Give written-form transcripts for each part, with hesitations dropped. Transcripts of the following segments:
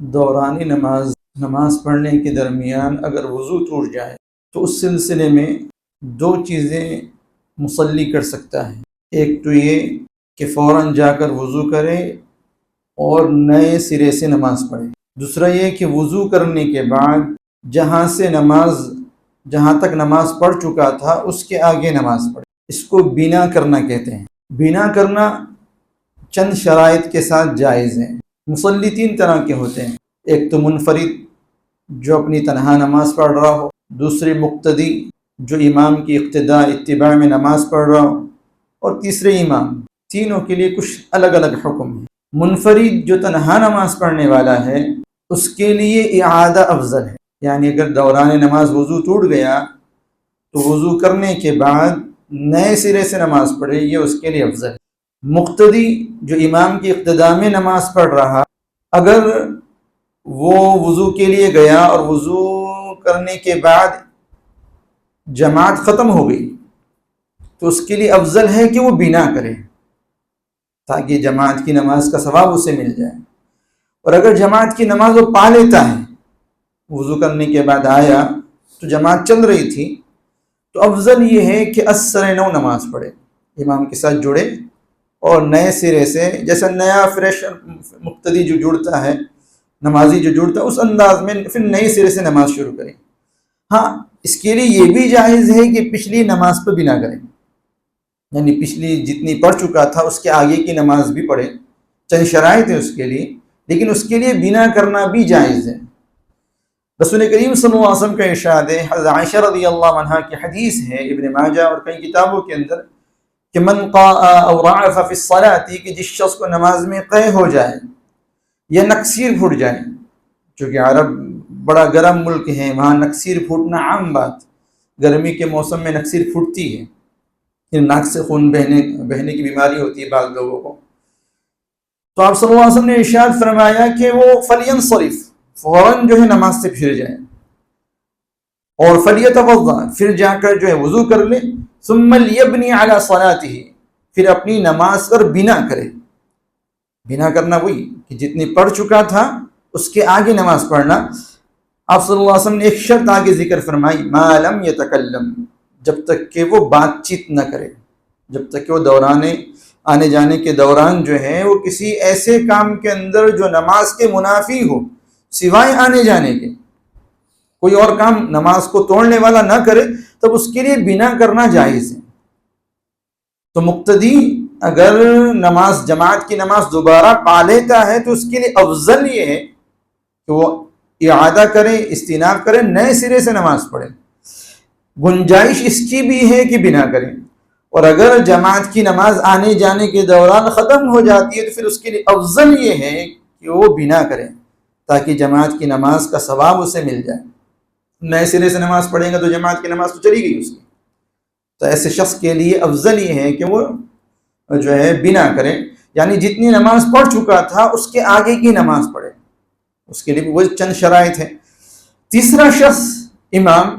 دورانی نماز پڑھنے کے درمیان اگر وضو ٹوٹ جائے تو اس سلسلے میں دو چیزیں مصلی کر سکتا ہے۔ ایک تو یہ کہ فوراً جا کر وضو کرے اور نئے سرے سے نماز پڑھے۔ دوسرا یہ کہ وضو کرنے کے بعد جہاں تک نماز پڑھ چکا تھا اس کے آگے نماز پڑھے۔ اس کو بنا کرنا کہتے ہیں۔ بنا کرنا چند شرائط کے ساتھ جائز ہے۔ مصلی تین طرح کے ہوتے ہیں، ایک تو منفرد جو اپنی تنہا نماز پڑھ رہا ہو، دوسرے مقتدی جو امام کی اتباع میں نماز پڑھ رہا ہو، اور تیسرے امام۔ تینوں کے لیے کچھ الگ الگ حکم ہیں۔ منفرد جو تنہا نماز پڑھنے والا ہے اس کے لیے اعادہ افضل ہے، یعنی اگر دوران نماز وضو ٹوٹ گیا تو وضو کرنے کے بعد نئے سرے سے نماز پڑھے، یہ اس کے لیے افضل ہے۔ مقتدی جو امام کی اقتداء میں نماز پڑھ رہا، اگر وہ وضو کے لیے گیا اور وضو کرنے کے بعد جماعت ختم ہو گئی تو اس کے لیے افضل ہے کہ وہ بنا کرے تاکہ جماعت کی نماز کا ثواب اسے مل جائے۔ اور اگر جماعت کی نماز وہ پا لیتا ہے، وضو کرنے کے بعد آیا تو جماعت چل رہی تھی، تو افضل یہ ہے کہ اثر نو نماز پڑھے، امام کے ساتھ جڑے اور نئے سرے سے، جیسا نیا فریش مقتدی جو جڑتا ہے، نمازی جو جڑتا ہے، اس انداز میں پھر نئے سرے سے نماز شروع کریں۔ ہاں، اس کے لیے یہ بھی جائز ہے کہ پچھلی نماز پہ بنا کریں، یعنی پچھلی جتنی پڑھ چکا تھا اس کے آگے کی نماز بھی پڑھے۔ چند شرائط ہے اس کے لیے، لیکن اس کے لیے بنا کرنا بھی جائز ہے۔ رسول کریم صلی اللہ علیہ وسلم کا ارشاد ہے، حضرت عائشہ رضی اللہ عنہا کی حدیث ہے ابن ماجہ اور کئی کتابوں کے اندر، کہ من قاء او رعف فی الصلاۃ، کہ جس شخص کو نماز میں قے ہو جائے یا نکسیر پھوٹ جائے، چونکہ عرب بڑا گرم ملک ہے، وہاں نکسیر پھوٹنا عام بات، گرمی کے موسم میں نکسیر پھوٹتی ہے، پھر ناک سے خون بہنے کی بیماری ہوتی ہے بعض لوگوں کو۔ تو آپ صلی اللہ علیہ وسلم نے ارشاد فرمایا کہ وہ فلینصرف، فوراً جو ہے نماز سے پھر جائے، اور فلیتوضا، پھر جا کر جو ہے وضو کر لے، ثم لیبنی علی صلاتہ، پھر اپنی نماز پر بنا کرے۔ بنا کرنا وہی کہ جتنی پڑھ چکا تھا اس کے آگے نماز پڑھنا۔ آپ صلی اللہ علیہ وسلم نے ایک شرط آگے ذکر فرمائی، ما لم یتکلم، جب تک کہ وہ بات چیت نہ کرے، جب تک کہ وہ آنے جانے کے دوران جو ہے وہ کسی ایسے کام کے اندر جو نماز کے منافی ہو، سوائے آنے جانے کے کوئی اور کام نماز کو توڑنے والا نہ کرے، تب اس کے لیے بنا کرنا جائز ہے۔ تو مقتدی اگر جماعت کی نماز دوبارہ پا لیتا ہے تو اس کے لیے افضل یہ ہے کہ وہ اعادہ کرے، استئناف کرے، نئے سرے سے نماز پڑھے۔ گنجائش اس کی بھی ہے کہ بنا کریں، اور اگر جماعت کی نماز آنے جانے کے دوران ختم ہو جاتی ہے تو پھر اس کے لیے افضل یہ ہے کہ وہ بنا کریں تاکہ جماعت کی نماز کا ثواب اسے مل جائے۔ نئے سرے سے نماز پڑھیں گا تو جماعت کی نماز تو چلی گئی اس کی، تو ایسے شخص کے لیے افضل یہ ہے کہ وہ جو ہے بنا کریں، یعنی جتنی نماز پڑھ چکا تھا اس کے آگے کی نماز پڑھے۔ اس کے لیے وہ چند شرائط ہیں۔ تیسرا شخص امام،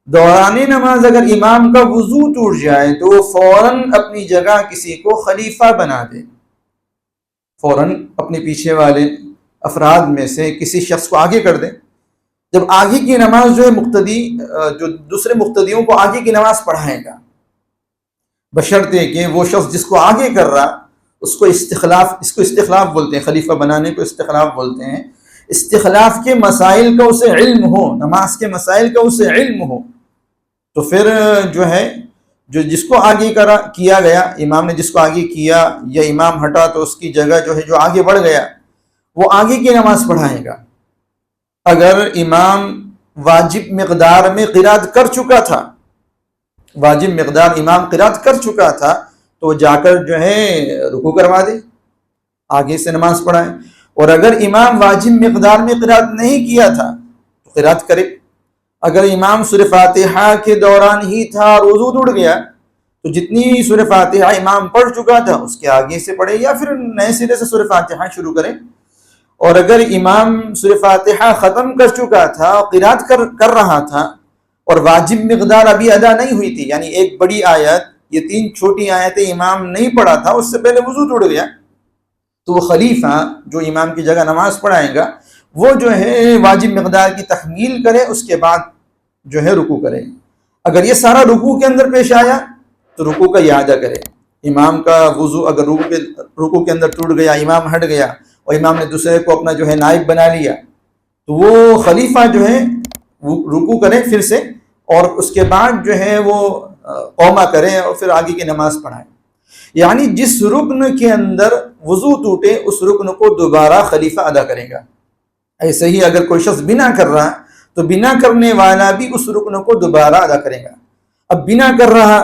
دورانی نماز اگر امام کا وضو ٹوٹ جائے تو وہ فوراً اپنی جگہ کسی کو خلیفہ بنا دے، فوراً اپنے پیچھے والے افراد میں سے کسی شخص کو آگے کر دے۔ جب آگے کی نماز جو ہے مقتدی جو دوسرے مقتدیوں کو آگے کی نماز پڑھائے گا، بشرطے کہ وہ شخص جس کو آگے کر رہا اس کو استخلاف بولتے ہیں، خلیفہ بنانے کو استخلاف بولتے ہیں۔ استخلاف کے مسائل کا اسے علم ہو، نماز کے مسائل کا اسے علم ہو، تو پھر جو ہے جس کو آگے کیا گیا، امام نے جس کو آگے کیا یا امام ہٹا تو اس کی جگہ جو ہے جو آگے بڑھ گیا وہ آگے کی نماز پڑھائے گا۔ اگر امام واجب مقدار میں قرات کر چکا تھا، واجب مقدار امام قرات کر چکا تھا، تو جا کر جو ہے رکوع کروا دے، آگے سے نماز پڑھائے۔ اور اگر امام واجب مقدار میں قرات نہیں کیا تھا تو قرات کرے۔ اگر امام سورہ فاتحہ کے دوران ہی تھا اور وضو ٹوٹ گیا تو جتنی سورہ فاتحہ امام پڑھ چکا تھا اس کے آگے سے پڑھے یا پھر نئے سرے سے سورہ فاتحہ شروع کرے۔ اور اگر امام سورہ فاتحہ ختم کر چکا تھا اور قرات کر رہا تھا اور واجب مقدار ابھی ادا نہیں ہوئی تھی، یعنی ایک بڑی آیت، یہ 3 چھوٹی آیتیں امام نہیں پڑھا تھا، اس سے پہلے وضو ٹوٹ گیا، تو وہ خلیفہ جو امام کی جگہ نماز پڑھائے گا وہ جو ہے واجب مقدار کی تکمیل کرے، اس کے بعد جو ہے رکوع کرے۔ اگر یہ سارا رکوع کے اندر پیش آیا تو رکوع کا اعادہ کرے۔ امام کا وضو اگر رکوع کے اندر ٹوٹ گیا، امام ہٹ گیا اور امام نے دوسرے کو اپنا جو ہے نائب بنا لیا، تو وہ خلیفہ جو ہے رکوع کرے پھر سے، اور اس کے بعد جو ہے وہ قوما کرے اور پھر آگے کی نماز پڑھائیں۔ یعنی جس رکن کے اندر وضو ٹوٹے اس رکن کو دوبارہ خلیفہ ادا کرے گا۔ ایسے ہی اگر کوئی شخص بنا کر رہا تو بنا کرنے والا بھی اس رکن کو دوبارہ ادا کرے گا۔ اب بنا کر رہا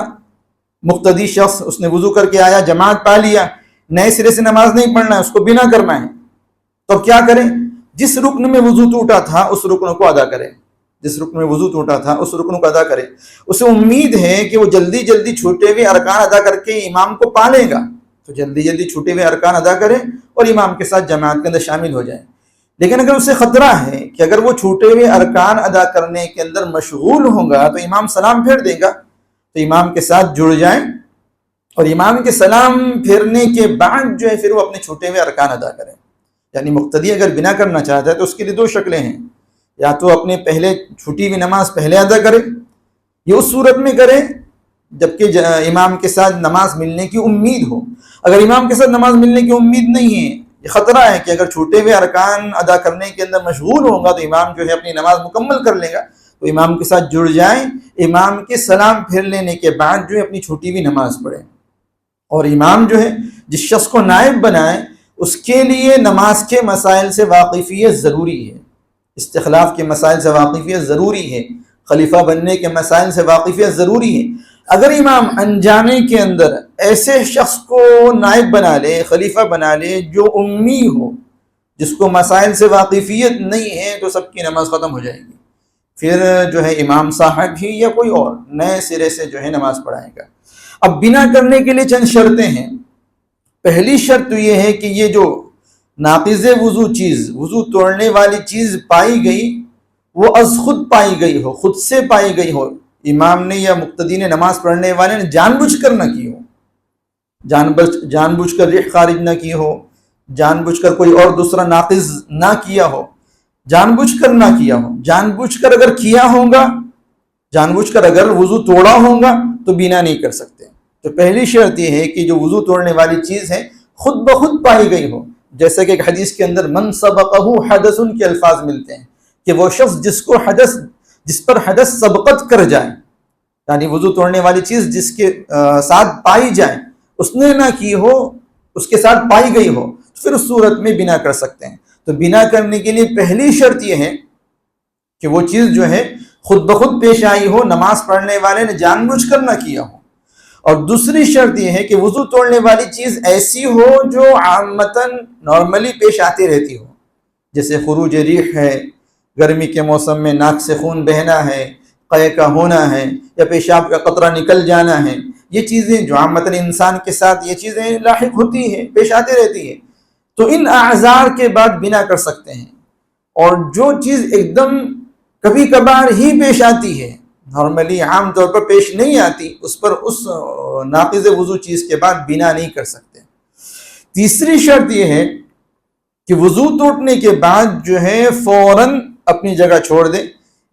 مقتدی شخص، اس نے وضو کر کے آیا، جماعت پا لیا، نئے سرے سے نماز نہیں پڑھنا ہے، اس کو بنا کرنا ہے، تو کیا کریں؟ جس رکن میں وضو ٹوٹا تھا اس رکن کو ادا کرے، جس رکن میں وضو ٹوٹا تھا اس رکن کو ادا کرے۔ اسے امید ہے کہ وہ جلدی جلدی چھوٹے ہوئے ارکان ادا کر کے امام کو پا لے گا، تو جلدی جلدی چھوٹے ہوئے ارکان ادا کرے اور امام کے ساتھ جماعت کے اندر شامل ہو جائے۔ لیکن اگر اسے خطرہ ہے کہ اگر وہ چھوٹے ہوئے ارکان ادا کرنے کے اندر مشغول ہوگا تو امام سلام پھیر دے گا، تو امام کے ساتھ جڑ جائیں اور امام کے سلام پھیرنے کے بعد جو ہے پھر وہ اپنے چھوٹے ہوئے ارکان ادا کریں۔ یعنی مقتدی اگر بنا کرنا چاہتا ہے تو اس کے لیے دو شکلیں ہیں، یا تو اپنے پہلے چھوٹی ہوئی نماز پہلے ادا کرے، یہ اس صورت میں کرے جبکہ امام کے ساتھ نماز ملنے کی امید ہو۔ اگر امام کے ساتھ نماز ملنے کی امید نہیں ہے، یہ خطرہ ہے کہ اگر چھوٹے ہوئے ارکان ادا کرنے کے اندر مشغول ہوگا تو امام جو ہے اپنی نماز مکمل کر لے گا، تو امام کے ساتھ جڑ جائیں، امام کے سلام پھیر لینے کے بعد جو ہے اپنی چھوٹی ہوئی نماز پڑھیں۔ اور امام جو ہے جس شخص کو نائب بنائے اس کے لیے نماز کے مسائل سے واقفیت ضروری ہے، استخلاف کے مسائل سے واقفیت ضروری ہے، خلیفہ بننے کے مسائل سے واقفیت ضروری ہے۔ اگر امام انجانے کے اندر ایسے شخص کو نائب بنا لے، خلیفہ بنا لے جو امی ہو، جس کو مسائل سے واقفیت نہیں ہے، تو سب کی نماز ختم ہو جائے گی، پھر جو ہے امام صاحب ہی یا کوئی اور نئے سرے سے جو ہے نماز پڑھائے گا۔ اب بنا کرنے کے لیے چند شرطیں ہیں۔ پہلی شرط تو یہ ہے کہ یہ جو ناقض وضو چیز، وضو توڑنے والی چیز پائی گئی، وہ از خود پائی گئی ہو، خود سے پائی گئی ہو، امام نے یا مقتدی نے، نماز پڑھنے والے نے جان بوجھ کر نہ کی ہو، جان بوجھ کر ریح خارج نہ کی ہو، جان بوجھ کر کوئی اور دوسرا ناقض نہ کیا ہو، جان بوجھ کر نہ کیا ہو۔ جان بوجھ کر اگر کیا ہوگا، جان بوجھ کر اگر وضو توڑا ہوگا تو بنا نہیں کر سکتے۔ تو پہلی شرط یہ ہے کہ جو وضو توڑنے والی چیز ہے خود بخود پائی گئی ہو، جیسے کہ ایک حدیث کے اندر من سبقہ حدث کے الفاظ ملتے ہیں کہ وہ شخص جس پر حدث سبقت کر جائے، یعنی وضو توڑنے والی چیز جس کے ساتھ پائی جائے، اس نے نہ کی ہو، اس کے ساتھ پائی گئی ہو، تو پھر اس صورت میں بنا کر سکتے ہیں۔ تو بنا کرنے کے لیے پہلی شرط یہ ہے کہ وہ چیز جو ہے خود بخود پیش آئی ہو، نماز پڑھنے والے نے جان بوجھ کر نہ کیا ہو۔ اور دوسری شرط یہ ہے کہ وضو توڑنے والی چیز ایسی ہو جو عامتاً نارملی پیش آتی رہتی ہو، جیسے خروج ریح ہے، گرمی کے موسم میں ناک سے خون بہنا ہے، قے کا ہونا ہے، یا پیشاب کا قطرہ نکل جانا ہے، یہ چیزیں جو عامتاً انسان کے ساتھ یہ چیزیں لاحق ہوتی ہیں، پیش آتی رہتی ہے، تو ان اعذار کے بعد بنا کر سکتے ہیں۔ اور جو چیز ایک دم کبھی کبھار ہی پیش آتی ہے، نارملی عام طور پر پیش نہیں آتی، اس پر اس ناقض وضو چیز کے بعد بنا نہیں کر سکتے۔ تیسری شرط یہ ہے کہ وضو ٹوٹنے کے بعد جو ہے فوراً اپنی جگہ چھوڑ دے،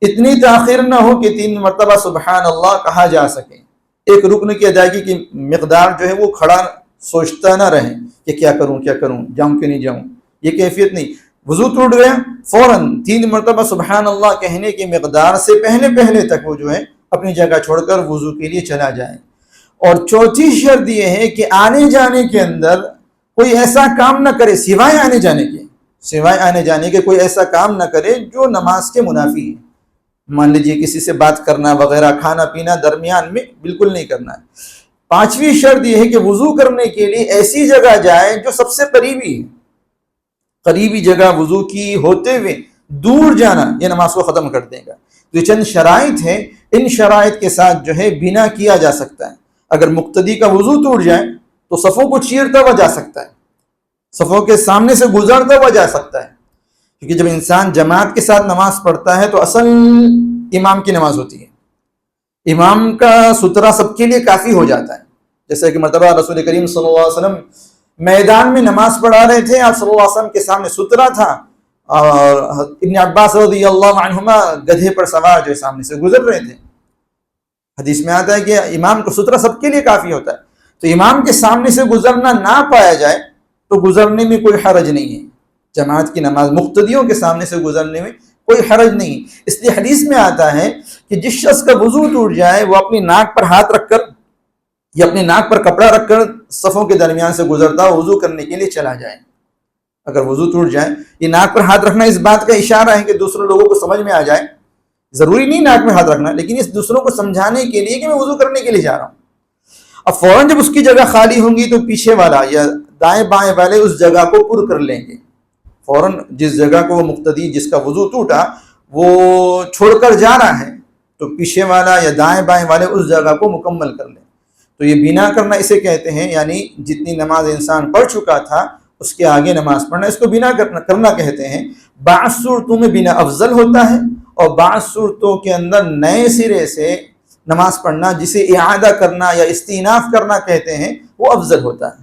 اتنی تاخیر نہ ہو کہ 3 مرتبہ سبحان اللہ کہا جا سکے۔ ایک رکن کی ادائیگی کی مقدار جو ہے وہ کھڑا سوچتا نہ رہے کہ کیا کروں، جاؤں کہ نہیں جاؤں، یہ کیفیت نہیں۔ وضو ٹوٹ گیا، فوراً 3 مرتبہ سبحان اللہ کہنے کی مقدار سے پہلے تک وہ جو ہے اپنی جگہ چھوڑ کر وضو کے لیے چلا جائے۔ اور چوتھی شرط یہ ہے کہ آنے جانے کے اندر کوئی ایسا کام نہ کرے سوائے آنے جانے کے کوئی ایسا کام نہ کرے جو نماز کے منافی ہے۔ مان لیجیے کسی سے بات کرنا وغیرہ، کھانا پینا درمیان میں بالکل نہیں کرنا ہے۔ 5ویں شرط یہ ہے کہ وضو کرنے کے لیے ایسی جگہ جائے جو سب سے قریبی ہے۔ قریبی جگہ وضو کی ہوتے ہوئے دور جانا یہ نماز کو ختم کر دے گا۔ تو یہ چند شرائط ہیں، ان شرائط کے ساتھ جو ہے بنا کیا جا سکتا ہے۔ اگر مقتدی کا وضو ٹوٹ جائے تو صفوں کو چیرتا ہوا جا سکتا ہے، صفوں کے سامنے سے گزرتا ہوا جا سکتا ہے، کیونکہ جب انسان جماعت کے ساتھ نماز پڑھتا ہے تو اصل امام کی نماز ہوتی ہے، امام کا سترہ سب کے لیے کافی ہو جاتا ہے۔ جیسے کہ مرتبہ رسول کریم صلی اللہ علیہ وسلم میدان میں نماز پڑھا رہے تھے، آپ صلی اللہ علیہ وسلم کے سامنے سترہ تھا، اور ابن عباس رضی اللہ عنہما گدھے پر سوار جو سامنے سے گزر رہے تھے. حدیث میں آتا ہے کہ امام کو سترہ سب کے لیے کافی ہوتا ہے، تو امام کے سامنے سے گزرنا نہ پایا جائے تو گزرنے میں کوئی حرج نہیں ہے. جماعت کی نماز مقتدیوں کے سامنے سے گزرنے میں کوئی حرج نہیں. اس لیے حدیث میں آتا ہے کہ جس شخص کا وضو ٹوٹ جائے وہ اپنی ناک پر ہاتھ رکھ کر یا اپنی ناک پر کپڑا رکھ کر صفوں کے درمیان سے گزرتا ہو وضو کرنے کے لیے چلا جائے. اگر وضو ٹوٹ جائے، یہ ناک پر ہاتھ رکھنا اس بات کا اشارہ ہے کہ دوسرے لوگوں کو سمجھ میں آ جائے. ضروری نہیں ناک میں ہاتھ رکھنا، لیکن اس دوسروں کو سمجھانے کے لیے کہ میں وضو کرنے کے لیے جا رہا ہوں. اب فوراً جب اس کی جگہ خالی ہوں گی تو پیچھے والا یا دائیں بائیں والے اس جگہ کو پر کر لیں گے. فوراً جس جگہ کو وہ مقتدی جس کا وضو ٹوٹا وہ چھوڑ کر جا رہا ہے تو پیچھے والا یا دائیں بائیں والے اس جگہ کو مکمل کر لیں. تو یہ بنا کرنا اسے کہتے ہیں، یعنی جتنی نماز انسان پڑھ چکا تھا اس کے آگے نماز پڑھنا، اس کو بنا کرنا کہتے ہیں. بعض صورتوں میں بنا افضل ہوتا ہے اور بعض صورتوں کے اندر نئے سرے سے نماز پڑھنا جسے اعادہ کرنا یا استئناف کرنا کہتے ہیں وہ افضل ہوتا ہے.